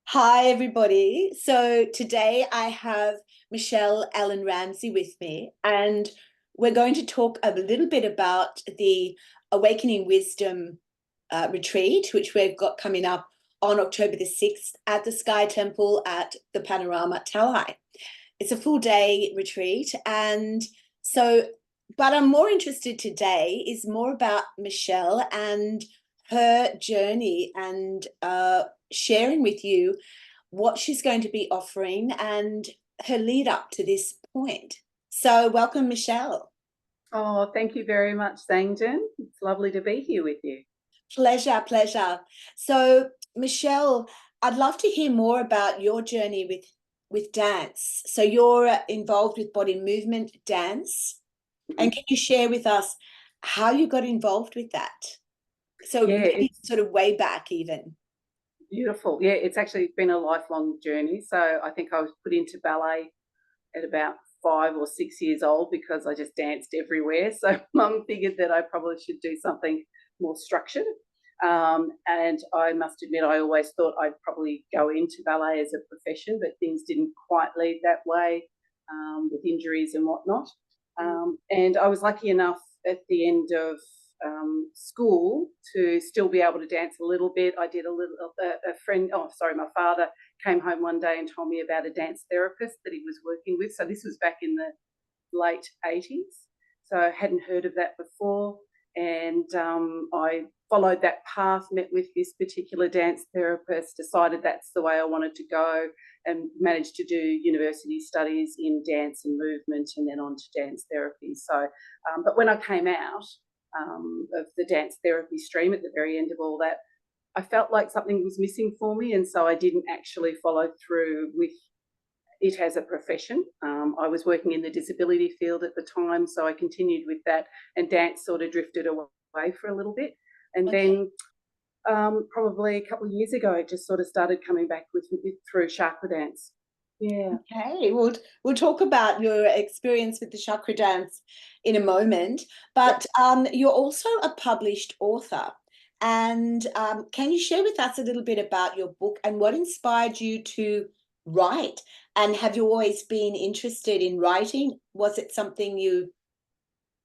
Hi, everybody. So today I have Michelle Allan-Ramsey with me, and we're going to talk a little bit about the Awakening Wisdom retreat, which we've got coming up on October the 6th at the Sky Temple at the Panorama Talai. It's a full day retreat. But I'm more interested today is more about Michelle and her journey and sharing with you what she's going to be offering and her lead up to this point. So welcome, Michelle. Oh, thank you very much, Zangden. It's lovely to be here with you. Pleasure, pleasure. So, Michelle, I'd love to hear more about your journey with dance. So you're involved with body movement dance, and can you share with us how you got involved with that? So Yeah, really it's sort of way back even. beautiful. Yeah, it's actually been a lifelong journey. So I think I was put into ballet at about 5 or 6 years old because I just danced everywhere. So mum figured that I probably should do something more structured. And I must admit, I always thought I'd probably go into ballet as a profession, but things didn't quite lead that way with injuries and whatnot. And I was lucky enough at the end of school to still be able to dance a little bit. I did my father came home one day and told me about a dance therapist that he was working with. So this was back in the late 80s. So I hadn't heard of that before. And I followed that path, met with this particular dance therapist, decided that's the way I wanted to go, and managed to do university studies in dance and movement and then on to dance therapy. So, but when I came out of the dance therapy stream at the very end of all that, I felt like something was missing for me, and so I didn't actually follow through with it as a profession. I was working in the disability field at the time, so I continued with that, and dance sort of drifted away for a little bit. And Okay. then probably a couple of years ago, it just sort of started coming back with through Chakra dance. Yeah. Okay, we'll talk about your experience with the chakra dance in a moment, Yep. but you're also a published author. And can you share with us a little bit about your book and what inspired you to write? And have you always been interested in writing? Was it something you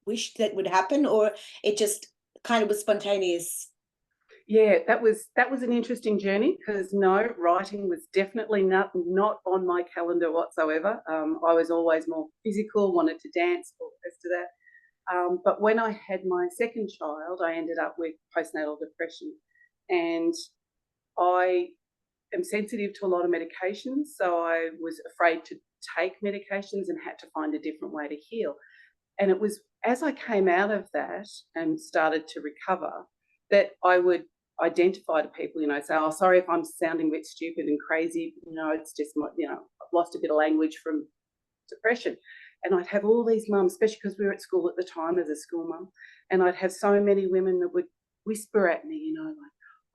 wished that would happen, or it just kind of was spontaneous? Yeah, that was an interesting journey because no, writing was definitely not on my calendar whatsoever. I was always more physical, wanted to dance, all the rest of that. But when I had my second child, I ended up with postnatal depression, and I am sensitive to a lot of medications, so I was afraid to take medications and had to find a different way to heal. And it was as I came out of that and started to recover that I would identify to people, say, oh, sorry if I'm sounding a bit stupid and crazy, it's just I've lost a bit of language from depression. And I'd have all these mums, especially because we were at school at the time as a school mum, and I'd have so many women that would whisper at me, like,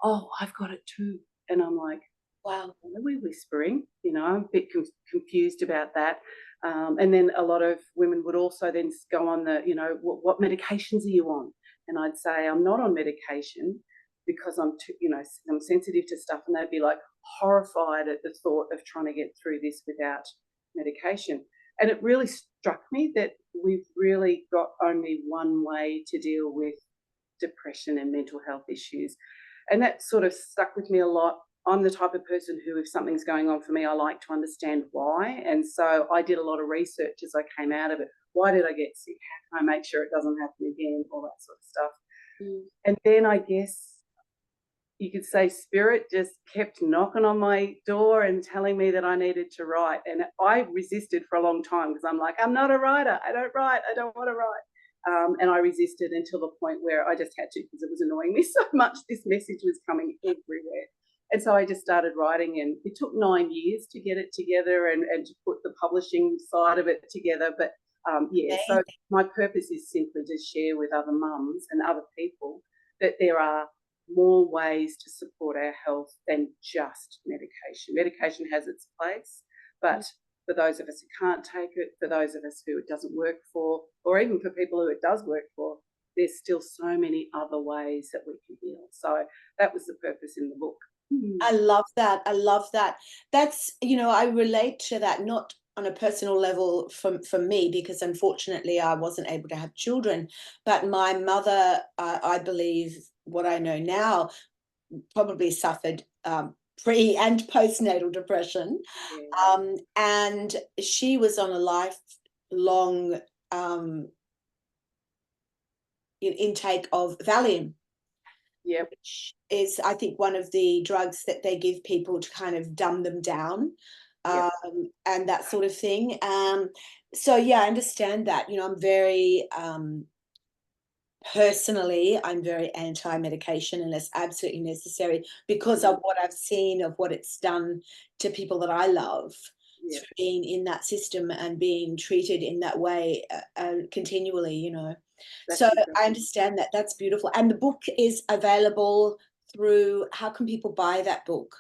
oh, I've got it too. And I'm like, Wow. what are we whispering? I'm a bit confused about that. And then a lot of women would also then go on what medications are you on? And I'd say, I'm not on medication because I'm sensitive to stuff. And they'd be like horrified at the thought of trying to get through this without medication. And it really struck me that we've really got only one way to deal with depression and mental health issues. And that sort of stuck with me a lot. I'm the type of person who, if something's going on for me, I like to understand why. And so I did a lot of research as I came out of it. Why did I get sick? How can I make sure it doesn't happen again? All that sort of stuff. Mm. And then I guess you could say spirit just kept knocking on my door and telling me that I needed to write. And I resisted for a long time because I'm like, I'm not a writer. I don't write. I don't want to write. And I resisted until the point where I just had to because it was annoying me so much. This message was coming everywhere. And so I just started writing, and it took 9 years to get it together and to put the publishing side of it together. But so my purpose is simply to share with other mums and other people that there are more ways to support our health than just medication. Medication has its place, but for those of us who can't take it, for those of us who it doesn't work for, or even for people who it does work for, there's still so many other ways that we can heal. So that was the purpose in the book. Mm. I love that. I love that. That's, I relate to that, not on a personal level for me, because unfortunately I wasn't able to have children. But my mother, I believe what I know now, probably suffered pre and postnatal depression. Yeah. And she was on a lifelong intake of Valium, Yep. which is, I think, one of the drugs that they give people to kind of dumb them down, Yep. and that sort of thing. So yeah, I understand that. I'm very personally, I'm very anti-medication unless absolutely necessary, because of what I've seen of what it's done to people that I love Yep. through being in that system and being treated in that way continually. That's So I exactly. understand that. That's beautiful. And the book is available through, how can people buy that book?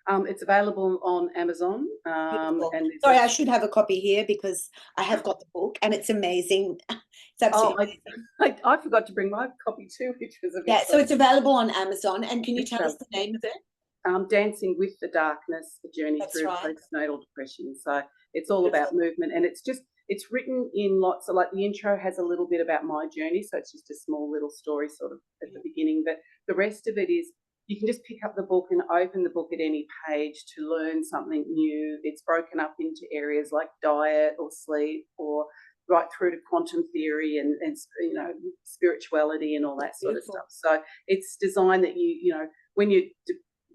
It's available on Amazon, Beautiful. and there's Sorry, a. I should have a copy here because I have got the book and it's amazing. It's Oh, absolutely I, amazing. I forgot to bring my copy too, which was a bit Yeah, so silly. it's available on Amazon. And can you It's tell us the name of it? Dancing with the Darkness: A Journey That's Through right. Postnatal Depression. So it's all about Beautiful. movement, and it's written in lots of, like, the intro has a little bit about my journey, so it's just a small little story sort of at the beginning, but the rest of it is, you can just pick up the book and open the book at any page to learn something new. It's broken up into areas like diet or sleep, or right through to quantum theory and spirituality and all that sort of stuff. Beautiful. So it's designed that when you're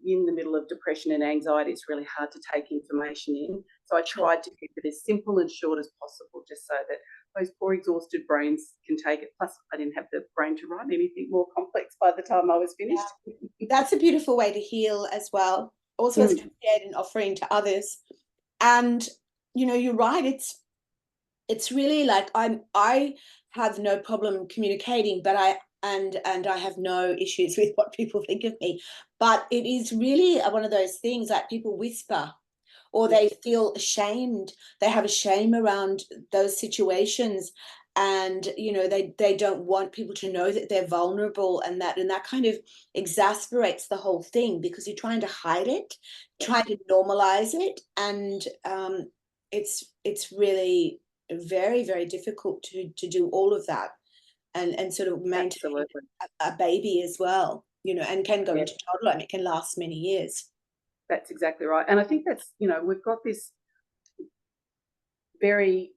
in the middle of depression and anxiety, it's really hard to take information in. So I Sure. tried to keep it as simple and short as possible, just so that those poor exhausted brains can take it. Plus, I didn't have the brain to write anything more complex by the time I was Yeah. finished. That's a beautiful way to heal as well. Also as a Mm. create an offering to others. And you're right, it's really like I have no problem communicating, but I have no issues with what people think of me. But it is really one of those things, like people whisper, or Yeah, they feel ashamed. They have a shame around those situations, and they don't want people to know that they're vulnerable, and that kind of exasperates the whole thing, because you're trying to hide it, trying that's to normalize it, and it's really very, very difficult to do all of that, and sort of maintain absolutely. a baby as well, and can go Yeah, into toddler, and it can last many years. that's exactly right. And I think that's, we've got this very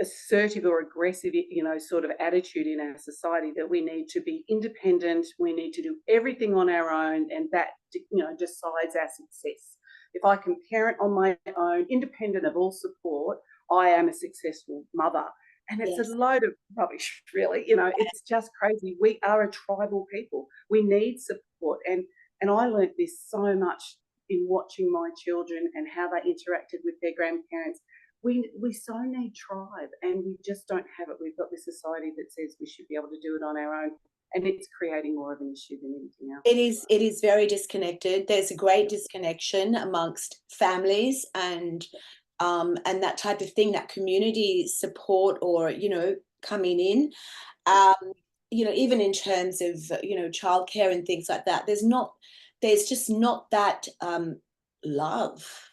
assertive or aggressive, sort of attitude in our society, that we need to be independent, we need to do everything on our own, and that, decides our success. If I can parent on my own, independent of all support, I am a successful mother. And it's a Yes. load of rubbish, really. It's just crazy. We are a tribal people. We need support. And I learnt this so much in watching my children and how they interacted with their grandparents. We so need tribe, and we just don't have it. We've got this society that says we should be able to do it on our own, and it's creating more of an issue than anything else. It is very disconnected. There's a great disconnection amongst families and that type of thing, that community support, or coming in. Um, even in terms of childcare and things like that, there's just not that love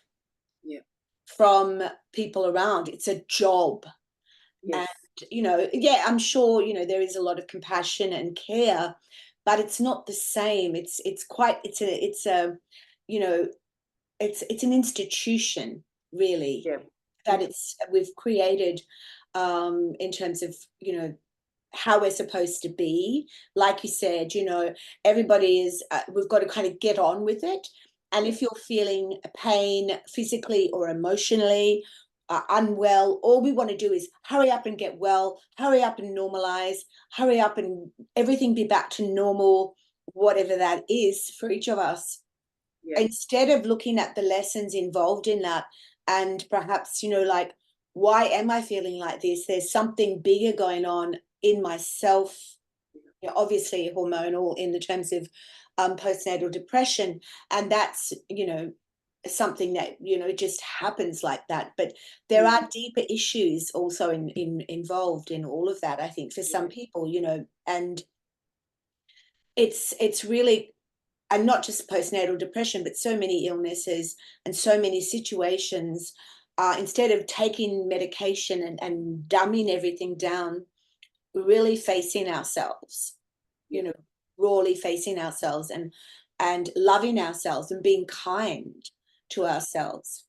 Yeah. from people around. It's a job. And Yes. yeah, I'm sure there is a lot of compassion and care, but it's not the same. It's you know it's an institution, really, Yeah. that Yeah. it's we've created, in terms of how we're supposed to be. Like you said, everybody is, we've got to kind of get on with it. And Yeah. if you're feeling pain physically or emotionally, unwell, all we want to do is hurry up and get well, hurry up and normalize, hurry up and everything be back to normal, whatever that is for each of us, Yeah. instead of looking at the lessons involved in that, and perhaps like, why am I feeling like this? There's something bigger going on in myself, obviously hormonal in the terms of postnatal depression, and that's something that just happens like that. But there Mm. are deeper issues also involved in all of that, I think, for some Yeah. people, and it's really and not just postnatal depression, but so many illnesses and so many situations, instead of taking medication and dumbing everything down, really facing ourselves, you know, rawly facing ourselves and loving ourselves and being kind to ourselves.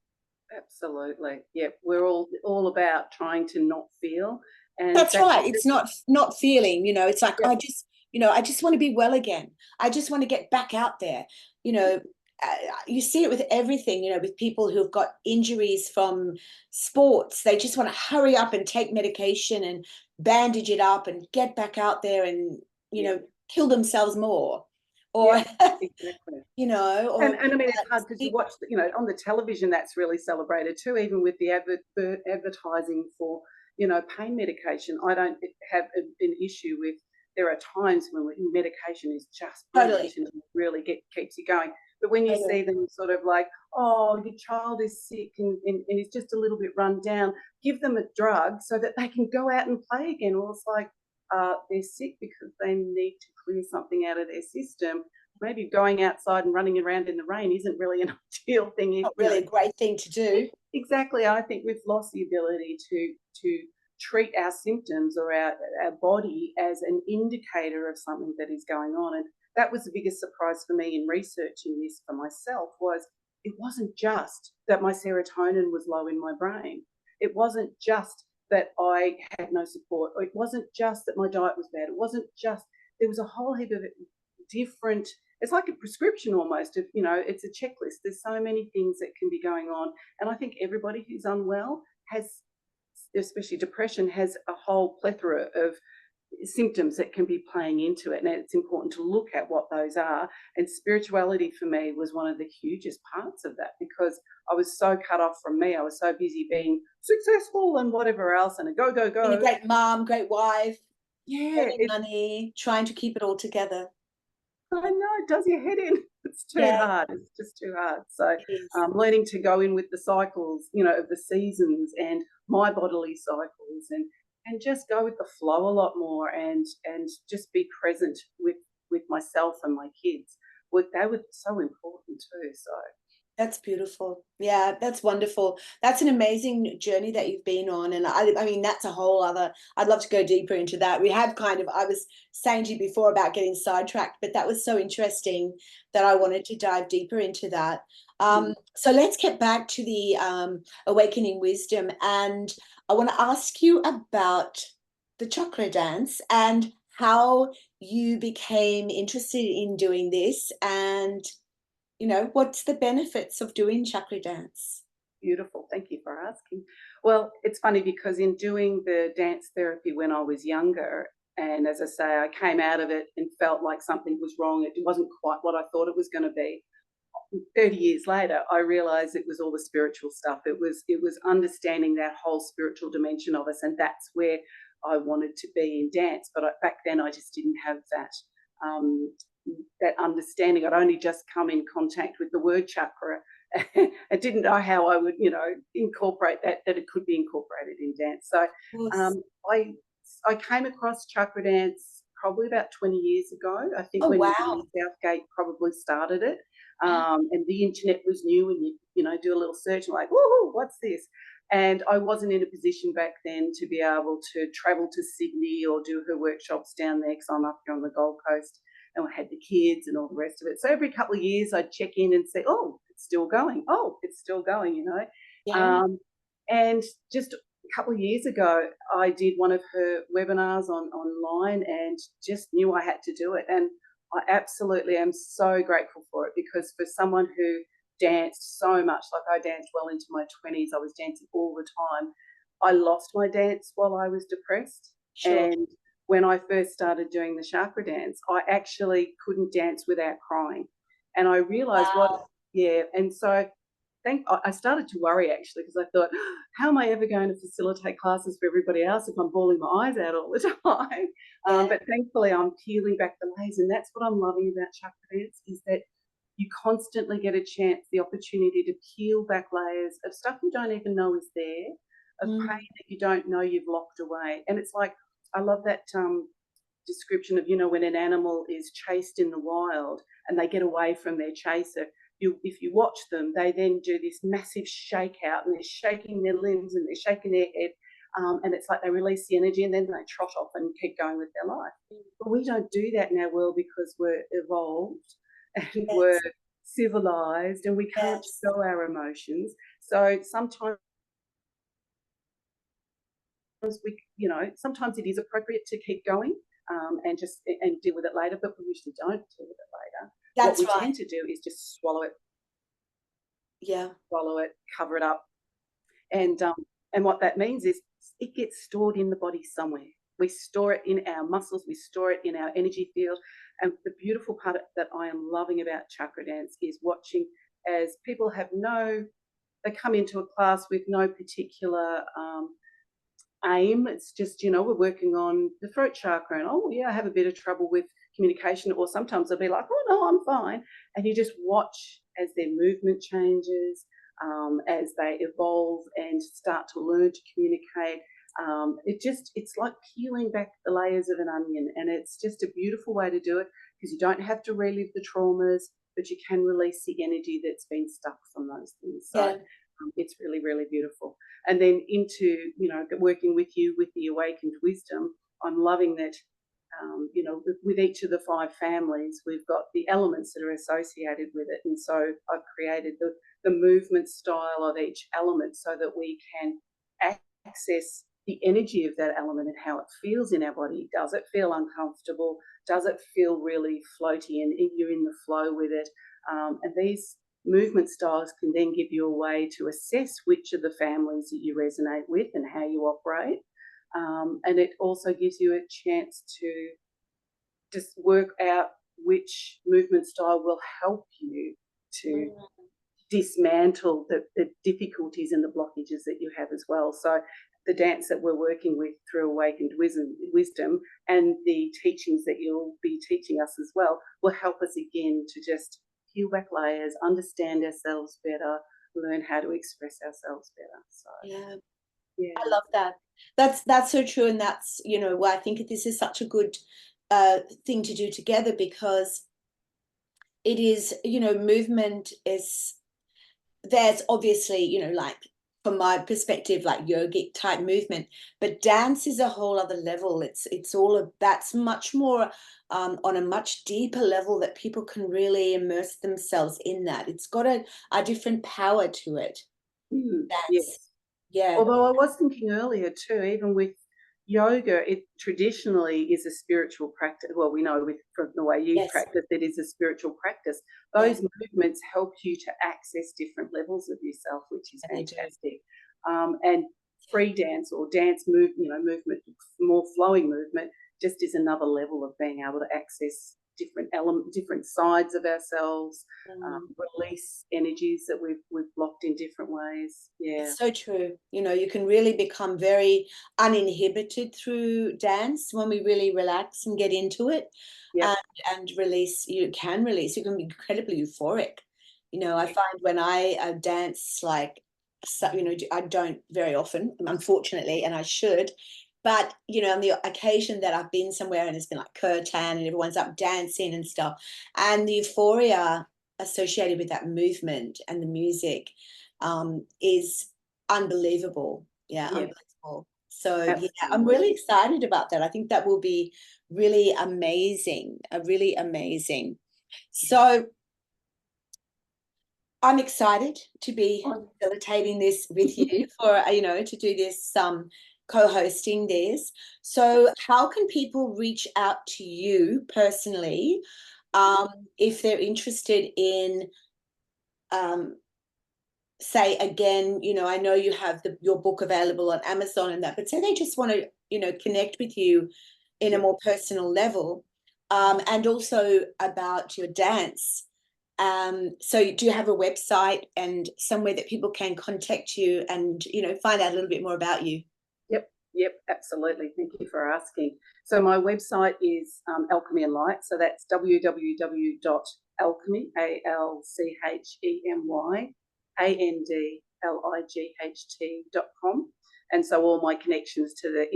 Absolutely. Yeah, we're all about trying to not feel, and That's that's right. It's not feeling, it's like yeah, I just want to be well again. I just want to get back out there. You know, you see it with everything, with people who've got injuries from sports. They just want to hurry up and take medication and bandage it up and get back out there and, yeah, kill themselves more. yeah, Or, exactly. or And I mean, it's hard because you watch, on the television, that's really celebrated too, even with the advertising for, pain medication. I don't have an issue with, there are times when medication is just brilliant totally, and really keeps you going. But when you totally. see them sort of like, oh, your child is sick and is just a little bit run down, give them a drug so that they can go out and play again. Well, it's like they're sick because they need to clear something out of their system. Maybe going outside and running around in the rain isn't really an ideal thing. Not really a great thing to do. Exactly. I think we've lost the ability to treat our symptoms or our body as an indicator of something that is going on. And that was the biggest surprise for me in researching this for myself, was it wasn't just that my serotonin was low in my brain. It wasn't just that I had no support, or it wasn't just that my diet was bad. It wasn't just, there was a whole heap of different, it's like a prescription almost of, it's a checklist. There's so many things that can be going on. And I think everybody who's unwell has, especially depression, has a whole plethora of symptoms that can be playing into it. And it's important to look at what those are. And spirituality for me was one of the hugest parts of that, because I was so cut off from me. I was so busy being successful and whatever else and a go, go, Being a go. great mom, great wife, Yeah, earning money, trying to keep it all together. I know, it does your head in. It's too Yeah, hard. It's just too hard. So, it is. learning to go in with the cycles, of the seasons and my bodily cycles, and just go with the flow a lot more, and just be present with myself and my kids. They were so important too. So, That's beautiful. Yeah, that's wonderful. That's an amazing journey that you've been on. And I mean, that's a whole other, I'd love to go deeper into that. We have I was saying to you before about getting sidetracked, but that was so interesting that I wanted to dive deeper into that. mm, So let's get back to the awakening wisdom. And I want to ask you about the chakra dance and how you became interested in doing this, and what's the benefits of doing chakra dance? beautiful. Thank you for asking. Well, it's funny because in doing the dance therapy when I was younger, and as I say, I came out of it and felt like something was wrong. It wasn't quite what I thought it was going to be. 30 years later, I realized it was all the spiritual stuff. It was understanding that whole spiritual dimension of us, and that's where I wanted to be in dance. But back then, I just didn't have um, that understanding. I'd only just come in contact with the word chakra. I didn't know how I would, incorporate that it could be incorporated in dance. So Yes. um, I I came across chakra dance probably about 20 years ago. I think Oh, when wow. Lee Southgate probably started it, and the internet was new, and you do a little search and like, woohoo, what's this? And I wasn't in a position back then to be able to travel to Sydney or do her workshops down there, because I'm up here on the Gold Coast and I had the kids and all the rest of it. So every couple of years I'd check in and say, oh, it's still going. Oh, it's still going. Yeah. Um, and just a couple of years ago, I did one of her webinars online and just knew I had to do it. And I absolutely am so grateful for it, because for someone who danced so much, like I danced well into my 20s, I was dancing all the time. I lost my dance while I was depressed. Sure. And when I first started doing the chakra dance, I actually couldn't dance without crying. And I realized Wow. yeah. And so I started to worry actually, because I thought, how am I ever going to facilitate classes for everybody else if I'm bawling my eyes out all the time? Yeah. But thankfully, I'm peeling back the layers, and that's what I'm loving about chakra dance, is that you constantly get a chance, the opportunity to peel back layers of stuff you don't even know is there, of pain Mm. that you don't know you've locked away. And it's like, I love that description of, you know, when an animal is chased in the wild and they get away from their chaser, if you watch them, they then do this massive shake out and they're shaking their limbs and they're shaking their head. And it's like they release the energy and then they trot off and keep going with their life. But we don't do that in our world because we're evolved and Yes. we're civilized and we can't Yes. show our emotions. So sometimes sometimes it is appropriate to keep going and deal with it later, but we usually don't deal with it later. That's what we right. tend to do is just swallow it, cover it up, and what that means is it gets stored in the body somewhere. We store it in our muscles, we store it in our energy field, and the beautiful part that I am loving about chakra dance is watching as people they come into a class with no particular aim. It's just, we're working on the throat chakra and, oh yeah, I have a bit of trouble with communication, or sometimes they'll be like, oh no, I'm fine. And you just watch as their movement changes, as they evolve and start to learn to communicate. It's like peeling back the layers of an onion, and it's just a beautiful way to do it because you don't have to relive the traumas, but you can release the energy that's been stuck from those things. So it's really, really beautiful. And then into, working with you with the awakened wisdom, I'm loving that, with each of the 5 families, we've got the elements that are associated with it. And so I've created the movement style of each element so that we can access the energy of that element and how it feels in our body. Does it feel uncomfortable? Does it feel really floaty and you're in the flow with it? And these movement styles can then give you a way to assess which of the families that you resonate with and how you operate. And it also gives you a chance to just work out which movement style will help you to dismantle the difficulties and the blockages that you have as well. So the dance that we're working with through Awakened Wisdom and the teachings that you'll be teaching us as well will help us again to just peel back layers, understand ourselves better, learn how to express ourselves better. So yeah, I love that. That's so true, and that's why I think this is such a good thing to do together, because it is, movement is, there's obviously, like from my perspective, like yogic type movement, but dance is a whole other level. It's all of that's much more on a much deeper level that people can really immerse themselves in. That it's got a different power to it. Yes. Yeah. Although I was thinking earlier too, even with yoga, it traditionally is a spiritual practice. Well, we know from the way you practice, it is a spiritual practice. Those movements help you to access different levels of yourself, which is fantastic. And free dance or dance movement, more flowing movement, just is another level of being able to access different sides of ourselves, release energies that we've blocked in different ways. It's so true. You can really become very uninhibited through dance when we really relax and get into it. And release. You can be incredibly euphoric. I find when I dance, like, I don't very often, unfortunately, and I should. But, on the occasion that I've been somewhere and it's been like kirtan and everyone's up dancing and stuff, and the euphoria associated with that movement and the music is unbelievable. Unbelievable. So, I'm really excited about that. I think that will be really amazing, really amazing. So I'm excited to be facilitating this with you for, to do this co-hosting this. So how can people reach out to you personally if they're interested in say, again, I know you have your book available on Amazon and that, but say they just want to connect with you in a more personal level, and also about your dance. So do you have a website and somewhere that people can contact you and find out a little bit more about you? Yep, absolutely. Thank you for asking. So my website is Alchemy and Light. So that's www.alchemy, ALCHEMY, ANDLIGHT.com. And so all my connections to the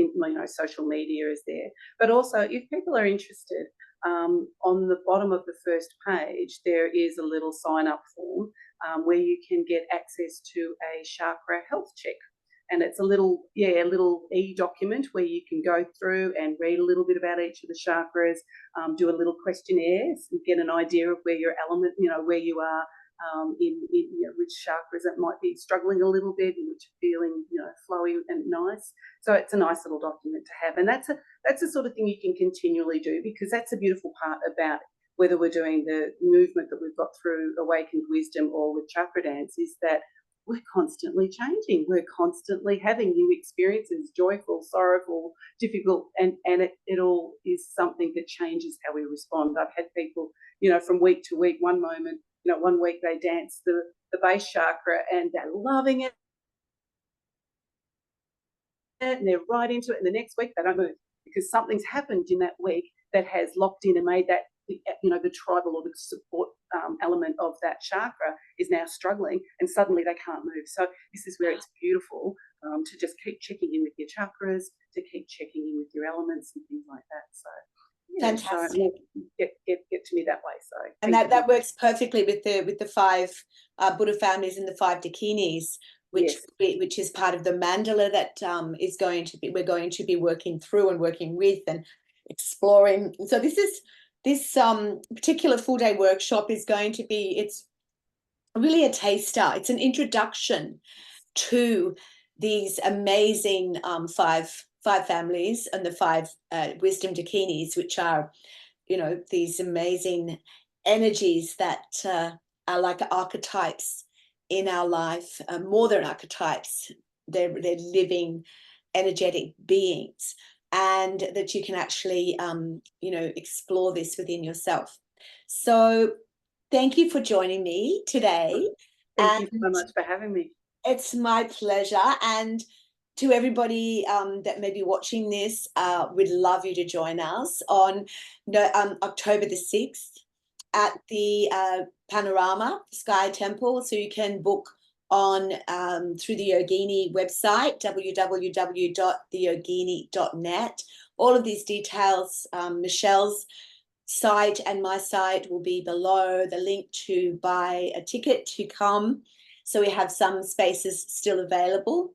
social media is there. But also, if people are interested, on the bottom of the first page, there is a little sign-up form where you can get access to a chakra health check. And it's a little e-document where you can go through and read a little bit about each of the chakras, do a little questionnaire, and get an idea of where your element, where you are in which chakras it might be struggling a little bit, and which are feeling, flowy and nice. So it's a nice little document to have. And that's the sort of thing you can continually do, because that's a beautiful part about whether we're doing the movement that we've got through Awakened Wisdom or with Chakra Dance, is that we're constantly changing. We're constantly having new experiences, joyful, sorrowful, difficult, and it all is something that changes how we respond. I've had people, from week to week, one moment, one week they dance the base chakra and they're loving it and they're right into it, and the next week they don't move because something's happened in that week that has locked in and made that, the tribal or the support element of that chakra is now struggling, and suddenly they can't move. So this is where it's beautiful to just keep checking in with your chakras, to keep checking in with your elements and things like that. So fantastic. So get to me that way. So and that works perfectly with the 5 Buddha families and the 5 dakinis, which is part of the mandala that we're going to be working through and working with and exploring. So this particular full-day workshop is going to be, it's really a taster. It's an introduction to these amazing 5 families and the 5 wisdom dakinis, which are, these amazing energies that are like archetypes in our life, more than archetypes. They're living, energetic beings, and that you can actually, explore this within yourself. So thank you for joining me today. Thank you so much for having me. It's my pleasure. And to everybody that may be watching this, we'd love you to join us on October the 6th at the Panorama Sky Temple. So you can book on through the Yogini website, www.theyogini.net. All of these details, Michelle's site and my site will be below. The link to buy a ticket to come. So we have some spaces still available.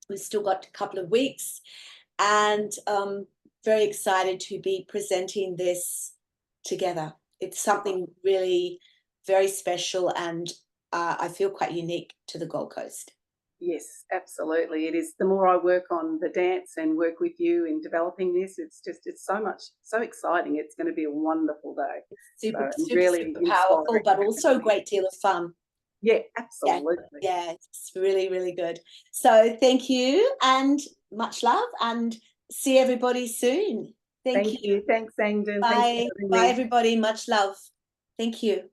We've still got a couple of weeks, and very excited to be presenting this together. It's something really very special, and I feel quite unique to the Gold Coast. Yes, absolutely. It is. The more I work on the dance and work with you in developing this, it's so exciting. It's going to be a wonderful day. Super powerful, but also a great deal of fun. Yeah, absolutely. Yeah, it's really, really good. So thank you and much love, and see everybody soon. Thank you. Thanks, Angdon. Bye. Bye, everybody. Much love. Thank you.